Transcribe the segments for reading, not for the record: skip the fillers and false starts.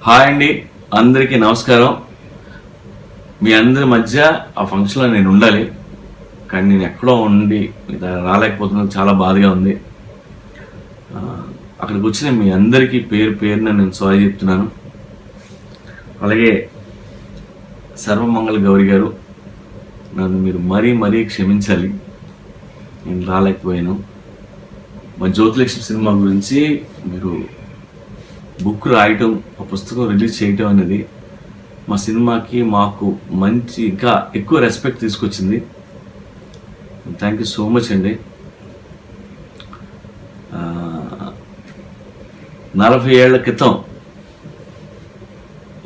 Hi అండి, అందరికీ నమస్కారం. మీ అందరి మధ్య ఆ ఫంక్షన్లో నేను ఉండాలి, కానీ నేను ఎక్కడో ఉండి రాలేకపోతున్నాను. చాలా బాధగా ఉంది. అక్కడికి వచ్చిన మీ అందరికీ పేరు పేరున నేను సారీ చెప్తున్నాను. అలాగే సర్వమంగళ గౌరి గారు, నన్ను మీరు మరీ క్షమించాలి, నేను రాలేకపోయాను. మా జ్యోతిలక్ష్మి సినిమా గురించి మీరు బుక్ రాయటం, ఆ పుస్తకం రిలీజ్ చేయటం అనేది మా సినిమాకి మాకు మంచి ఇంకా ఎక్కువ రెస్పెక్ట్ తీసుకొచ్చింది. థ్యాంక్ యూ సో మచ్ అండి. 40 ఏళ్ల క్రితం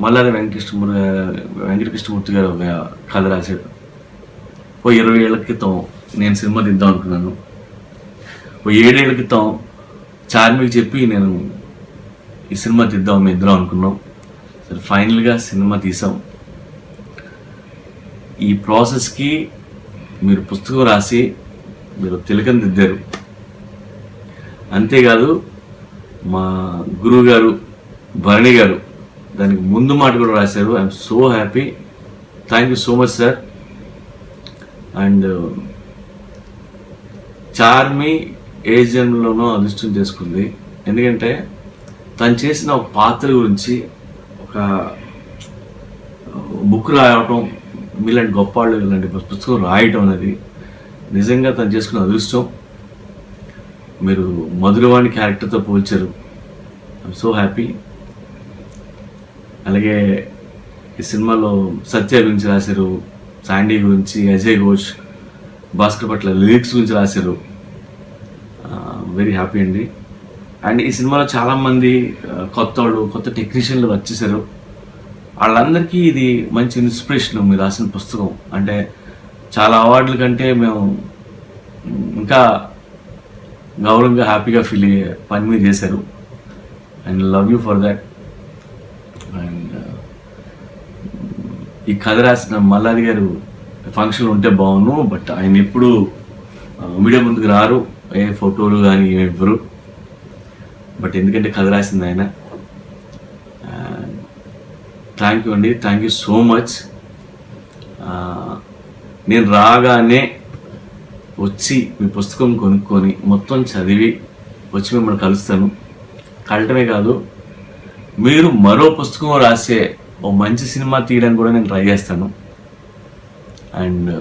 మల్లాది వెంకటకృష్ణమూర్తి గారు ఒక కథ రాశాడు. 20 ఏళ్ల క్రితం నేను సినిమా తీద్దాం అనుకున్నాను. 7 ఏళ్ల క్రితం చార్మికి చెప్పి నేను ఈ సినిమా తీద్దాం మేము ఇద్దరం అనుకున్నాం. సరే, ఫైనల్గా సినిమా తీసాం. ఈ ప్రాసెస్కి మీరు పుస్తకం రాసి మీరు తిలకం దిద్దారు. అంతేకాదు మా గురువు గారు భరణి గారు దానికి ముందు మాట కూడా రాశారు. I'm so happy. Thank you so much sir. And Charmi ఏ జన్మలోనో అదృష్టం చేసుకుంది. ఎందుకంటే తను చేసిన ఒక పాత్ర గురించి ఒక బుక్ రాయటం, మీలాంటి గొప్ప వాళ్ళు ఇలాంటి పుస్తకం రాయటం అనేది నిజంగా తను చేసుకున్న అదృష్టం. మీరు మధురవాణి క్యారెక్టర్తో పోల్చారు. I'm so happy. అలాగే ఈ సినిమాలో సత్య గురించి రాశారు, శాండీ గురించి, అజయ్ ఘోష్, భాస్కర్ పట్ల లిరిక్స్ గురించి రాశారు. వెరీ హ్యాపీ అండి. అండ్ ఈ సినిమాలో చాలామంది కొత్త టెక్నీషియన్లు వచ్చేసారు. వాళ్ళందరికీ ఇది మంచి ఇన్స్పిరేషన్. మీరు రాసిన పుస్తకం అంటే చాలా అవార్డుల కంటే మేము ఇంకా గౌరవంగా హ్యాపీగా ఫీల్ అయ్యే పని మీరు చేశారు. And love you for that. And ఈ కథ రాసిన మల్లాది గారు ఫంక్షన్ ఉంటే బాగును, బట్ ఆయన ఎప్పుడు మీడియా ముందుకు రారు, ఏ ఫోటోలు కానీ ఇవ్వరు. బట్ ఎందుకంటే కథ రాసింది ఆయన. థ్యాంక్ యూ అండి, థ్యాంక్ యూ సో మచ్. నేను రాగానే వచ్చి మీ పుస్తకం కొనుక్కొని మొత్తం చదివి వచ్చి మిమ్మల్ని కలుస్తాను. కలటమే కాదు, మీరు మరో పుస్తకం రాసే ఓ మంచి సినిమా తీయడానికి కూడా నేను ట్రై చేస్తాను. అండ్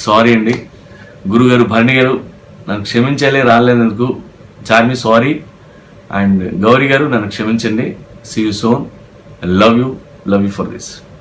సారీ అండి గురుగారు, భరణి గారు, నన్ను క్షమించాలి రాలేనందుకు. చార్మి సారీ. అండ్ గౌరీ గారు, నన్ను క్షమించండి. See you soon. Love you for this.